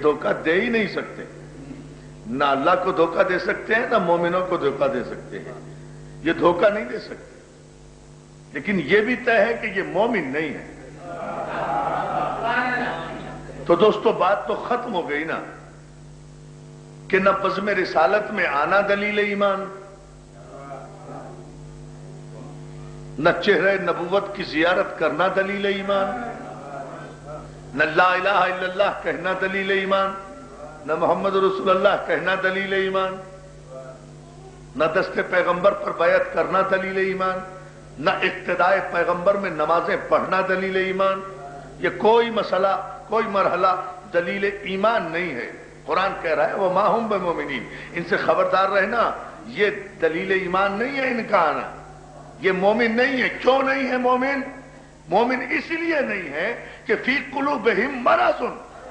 دھوکہ دے ہی نہیں سکتے. نہ اللہ کو دھوکہ دے سکتے ہیں، نہ مومنوں کو دھوکہ دے سکتے ہیں. یہ دھوکہ نہیں دے سکتے. لیکن یہ بھی طے ہے کہ یہ مومن نہیں ہے. تو دوستو بات تو ختم ہو گئی نا کہ نہ بزم رسالت میں آنا دلیل ایمان، نہ چہرہ نبوت کی زیارت کرنا دلیل ایمان، نہ لا الہ الا اللہ کہنا دلیل ایمان، نہ محمد رسول اللہ کہنا دلیل ایمان، نہ دست پیغمبر پر بیعت کرنا دلیل ایمان، نہ اقتداء پیغمبر میں نمازیں پڑھنا دلیل ایمان. یہ کوئی مسئلہ، کوئی مرحلہ دلیل ایمان نہیں ہے. قرآن کہہ رہا ہے وَمَا هُمْ بِمُؤْمِنِينَ، ان سے خبردار رہنا، یہ دلیل ایمان نہیں ہے ان کا آنا. یہ مومن نہیں ہے. کیوں نہیں ہے مومن؟ مومن اس لیے نہیں ہے کہ فی قلوبہم مرض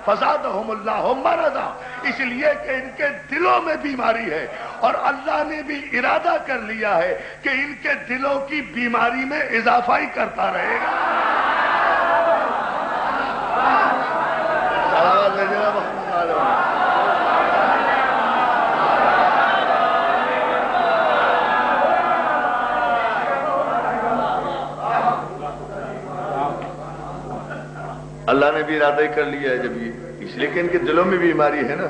فزادہم اللہ مرضا، اس لیے کہ ان کے دلوں میں بیماری ہے، اور اللہ نے بھی ارادہ کر لیا ہے کہ ان کے دلوں کی بیماری میں اضافہ ہی کرتا رہے گا. اللہ نے بھی ارادہ ہی کر لیا ہے جب یہ، اس لیے کہ ان کے دلوں میں بیماری ہے نا.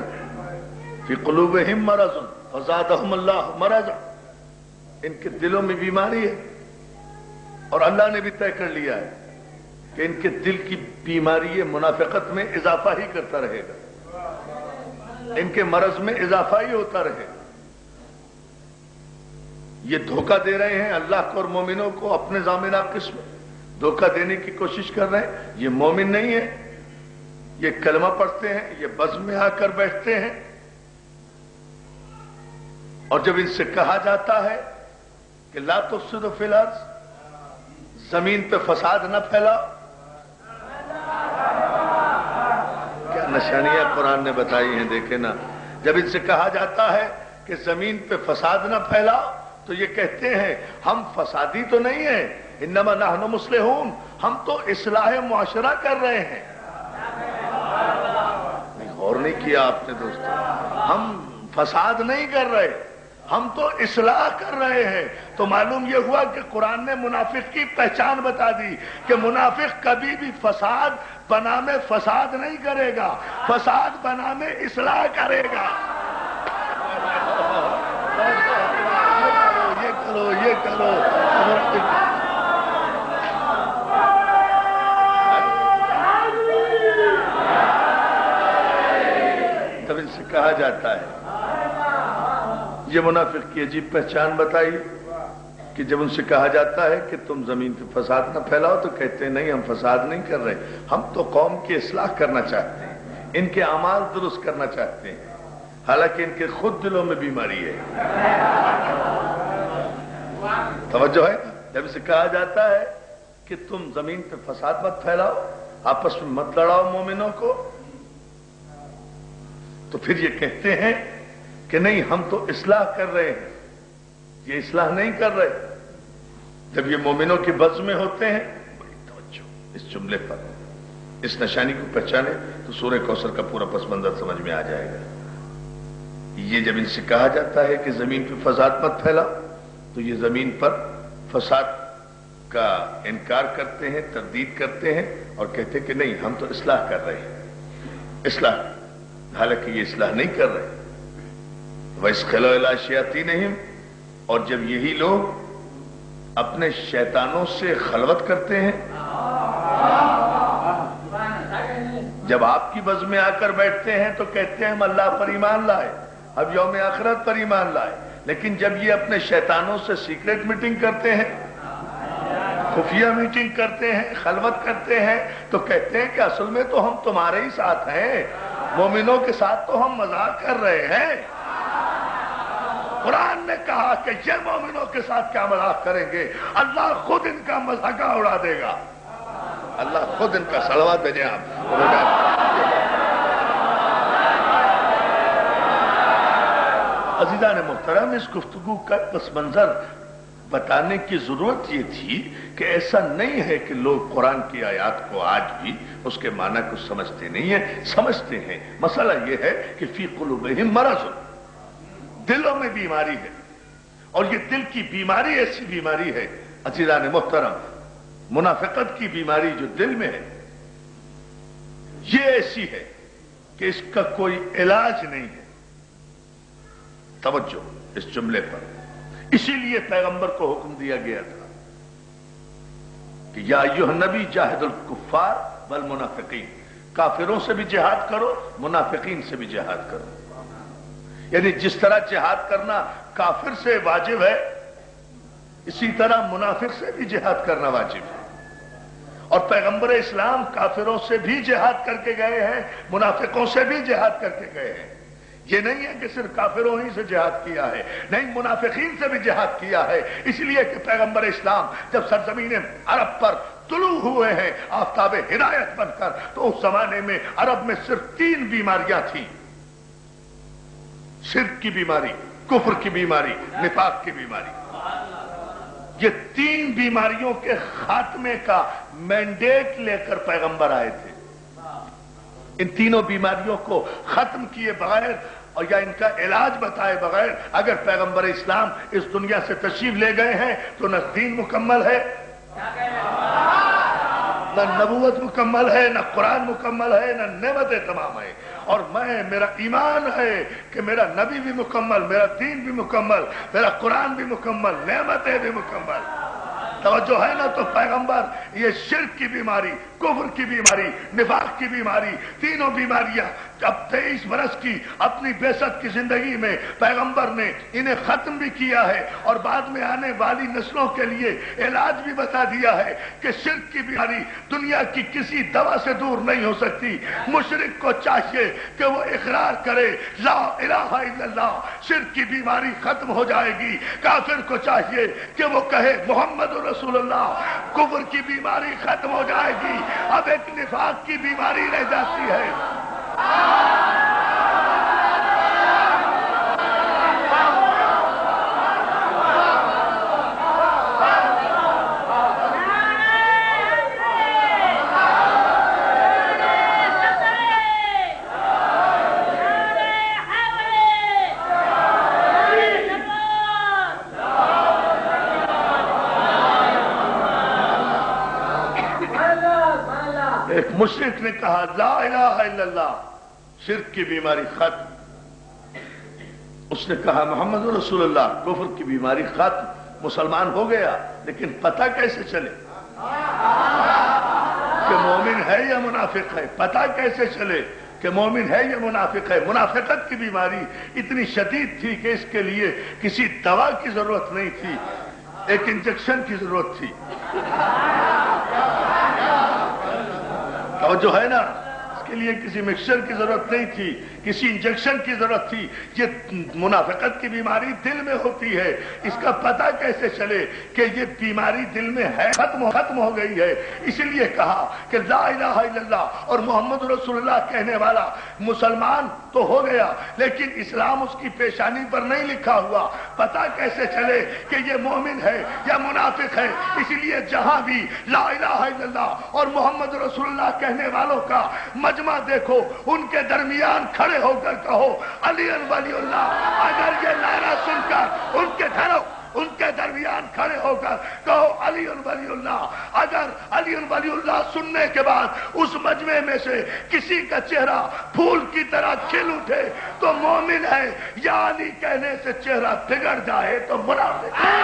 فی قلوبہم مرض فزادہم اللہ مرضا، ان کے دلوں میں بیماری ہے، اور اللہ نے بھی طے کر لیا ہے کہ ان کے دل کی بیماری منافقت میں اضافہ ہی کرتا رہے گا، ان کے مرض میں اضافہ ہی ہوتا رہے گا. یہ دھوکہ دے رہے ہیں اللہ کو اور مومنوں کو، اپنے ضامنہ قسم دھوکہ دینے کی کوشش کر رہے ہیں. یہ مومن نہیں ہے. یہ کلمہ پڑھتے ہیں، یہ بزم میں آ کر بیٹھتے ہیں، اور جب ان سے کہا جاتا ہے کہ لا تفسدوا فی الارض، زمین پہ فساد نہ پھیلاؤ، کیا نشانیاں قرآن نے بتائی ہیں دیکھیں نا. جب ان سے کہا جاتا ہے کہ زمین پہ فساد نہ پھیلاؤ تو یہ کہتے ہیں ہم فسادی تو نہیں ہیں، انما نحن مصلحون، ہم تو اصلاح معاشرہ کر رہے ہیں. غور نہیں کیا آپ نے دوستو، ہم فساد نہیں کر رہے، ہم تو اصلاح کر رہے ہیں. تو معلوم یہ ہوا کہ قرآن نے منافق کی پہچان بتا دی کہ منافق کبھی بھی فساد بنامے فساد نہیں کرے گا، فساد بنامے اصلاح کرے گا. یہ کرو تب ان سے کہا جاتا ہے. یہ منافق کی عجیب پہچان بتائی کہ جب ان سے کہا جاتا ہے کہ تم زمین پہ فساد نہ پھیلاؤ تو کہتے ہیں نہیں، ہم فساد نہیں کر رہے، ہم تو قوم کی اصلاح کرنا چاہتے ہیں، ان کے اعمال درست کرنا چاہتے ہیں، حالانکہ ان کے خود دلوں میں بیماری ہے. توجہ ہے. جب اسے کہا جاتا ہے کہ تم زمین پہ فساد مت پھیلاؤ، آپس میں مت لڑاؤ مومنوں کو، تو پھر یہ کہتے ہیں کہ نہیں ہم تو اصلاح کر رہے ہیں. یہ اصلاح نہیں کر رہے. جب یہ مومنوں کی بزم میں ہوتے ہیں، بڑی توجہ اس جملے پر، اس نشانی کو پہچانے تو سورہ کوثر کا پورا پس منظر سمجھ میں آ جائے گا. یہ جب ان سے کہا جاتا ہے کہ زمین پہ فساد مت پھیلاؤ تو یہ زمین پر فساد کا انکار کرتے ہیں، تردید کرتے ہیں، اور کہتے ہیں کہ نہیں ہم تو اصلاح کر رہے ہیں. اصلاح، حالانکہ یہ اصلاح نہیں کر رہے. وَإِذْ خَلَوْا إِلَىٰ شَيَاطِينِهِمْ، اور جب یہی لوگ اپنے شیطانوں سے خلوت کرتے ہیں، جب آپ کی بزم میں آ کر بیٹھتے ہیں تو کہتے ہیں ہم اللہ پر ایمان لائے، اب یوم آخرت پر ایمان لائے، لیکن جب یہ اپنے شیطانوں سے سیکریٹ میٹنگ کرتے ہیں، خفیہ میٹنگ کرتے ہیں، خلوت کرتے ہیں، تو کہتے ہیں کہ اصل میں تو ہم تمہارے ہی ساتھ ہیں، مومنوں کے ساتھ تو ہم مذاق کر رہے ہیں. قرآن نے کہا کہ یہ مومنوں کے ساتھ کیا مذاق کریں گے، اللہ خود ان کا مذاق اڑا دے گا. اللہ خود ان کا صلوات بھیجیں آپ. عزیزان محترم، اس گفتگو کا پس منظر بتانے کی ضرورت یہ تھی کہ ایسا نہیں ہے کہ لوگ قرآن کی آیات کو آج بھی اس کے معنی کو سمجھتے نہیں ہیں، سمجھتے ہیں۔ مسئلہ یہ ہے کہ فی قلوبہم مرض، دلوں میں بیماری ہے، اور یہ دل کی بیماری ایسی بیماری ہے عزیزان محترم، منافقت کی بیماری جو دل میں ہے یہ ایسی ہے کہ اس کا کوئی علاج نہیں ہے۔ توجہ اس جملے پر، اسی لیے پیغمبر کو حکم دیا گیا تھا کہ یا ایھا النبی جاہد الکفار والمنافقین، کافروں سے بھی جہاد کرو، منافقین سے بھی جہاد کرو۔ یعنی جس طرح جہاد کرنا کافر سے واجب ہے، اسی طرح منافق سے بھی جہاد کرنا واجب ہے۔ اور پیغمبر اسلام کافروں سے بھی جہاد کر کے گئے ہیں، منافقوں سے بھی جہاد کر کے گئے ہیں۔ یہ نہیں ہے کہ صرف کافروں ہی سے جہاد کیا ہے، نہیں، منافقین سے بھی جہاد کیا ہے، اس لیے کہ پیغمبر اسلام جب سرزمین عرب پر طلوع ہوئے ہیں آفتاب ہدایت بن کر، تو اس زمانے میں عرب میں صرف 3 بیماریاں تھیں: شرک کی بیماری، کفر کی بیماری، نفاق کی بیماری۔ یہ 3 بیماریوں کے خاتمے کا مینڈیٹ لے کر پیغمبر آئے تھے۔ ان تینوں بیماریوں کو ختم کیے بغیر اور یا ان کا علاج بتائے بغیر اگر پیغمبر اسلام اس دنیا سے تشریف لے گئے ہیں تو نہ دین مکمل ہے، نہ نبوت مکمل ہے، نہ قرآن مکمل ہے، نہ نعمتیں تمام ہے۔ اور میرا ایمان ہے کہ میرا نبی بھی مکمل، میرا دین بھی مکمل، میرا قرآن بھی مکمل، نعمتیں بھی مکمل۔ توجہ ہے نا؟ تو پیغمبر یہ شرک کی بیماری، کفر کی بیماری، نفاق کی بیماری، تینوں بیماریاں اب 23 برس کی اپنی بعثت کی زندگی میں پیغمبر نے انہیں ختم بھی کیا ہے، اور بعد میں آنے والی نسلوں کے لیے علاج بھی بتا دیا ہے کہ شرک کی بیماری دنیا کی کسی دوا سے دور نہیں ہو سکتی۔ مشرک کو چاہیے کہ وہ اقرار کرے لا الہ الا اللہ، شرک کی بیماری ختم ہو جائے گی۔ کافر کو چاہیے کہ وہ کہے محمد رسول اللہ، کفر کی بیماری ختم ہو جائے گی۔ اب ایک نفاق کی بیماری رہ جاتی ہے۔ ایک مشرک نے کہا لا الہ الا اللہ، شرک کی بیماری ختم۔ اس نے کہا محمد رسول اللہ، کفر کی بیماری ختم، مسلمان ہو گیا۔ لیکن پتہ کیسے چلے کہ مومن ہے یا منافق ہے؟ پتہ کیسے چلے کہ مومن ہے یا منافق ہے؟ منافقت کی بیماری اتنی شدید تھی کہ اس کے لیے کسی دوا کی ضرورت نہیں تھی، ایک انجیکشن کی ضرورت تھی۔ اور جو ہے نا، اس کے لیے کسی مکسچر کی ضرورت نہیں تھی، کسی انجیکشن کی ضرورت تھی۔ یہ منافقت کی بیماری دل میں ہوتی ہے۔ اس کا پتہ کیسے چلے کہ یہ بیماری دل میں ہے، ختم ہو گئی ہے؟ اسی لیے کہا کہ لا الہ الا اللہ اور محمد رسول اللہ کہنے والا مسلمان تو ہو گیا، لیکن اسلام اس کی پیشانی پر نہیں لکھا ہوا۔ پتہ کیسے چلے کہ یہ مومن ہے یا منافق ہے؟ اسی لیے جہاں بھی لا الہ الا اللہ اور محمد رسول اللہ کہنے والوں کا مجمع دیکھو، ان کے درمیان کھڑے ہو کر کہو علی ولی اللہ۔ اگر یہ نعرہ سن کر ان کے درمیان کھڑے ہو کر کہو علی ولی اللہ، اگر علی ولی اللہ سننے کے بعد اس مجمع میں سے کسی کا چہرہ پھول کی طرح کھل اٹھے تو مومن ہے، یا علی کہنے سے چہرہ بگڑ جائے تو منافق ہے۔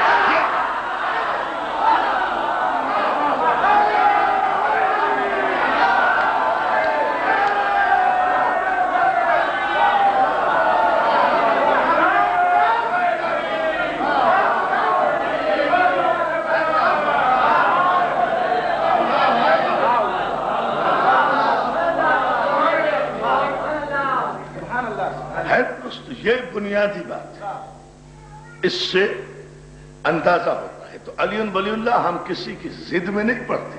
یہ بنیادی بات ہے، اس سے اندازہ ہوتا ہے۔ تو علی ولی اللہ ہم کسی کی ضد میں نہیں پڑھتے،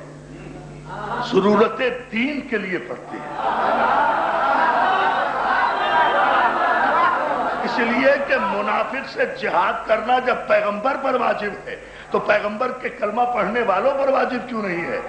ضرورت دین کے لیے پڑھتے ہیں۔ اس لیے کہ منافق سے جہاد کرنا جب پیغمبر پر واجب ہے تو پیغمبر کے کلمہ پڑھنے والوں پر واجب کیوں نہیں ہے؟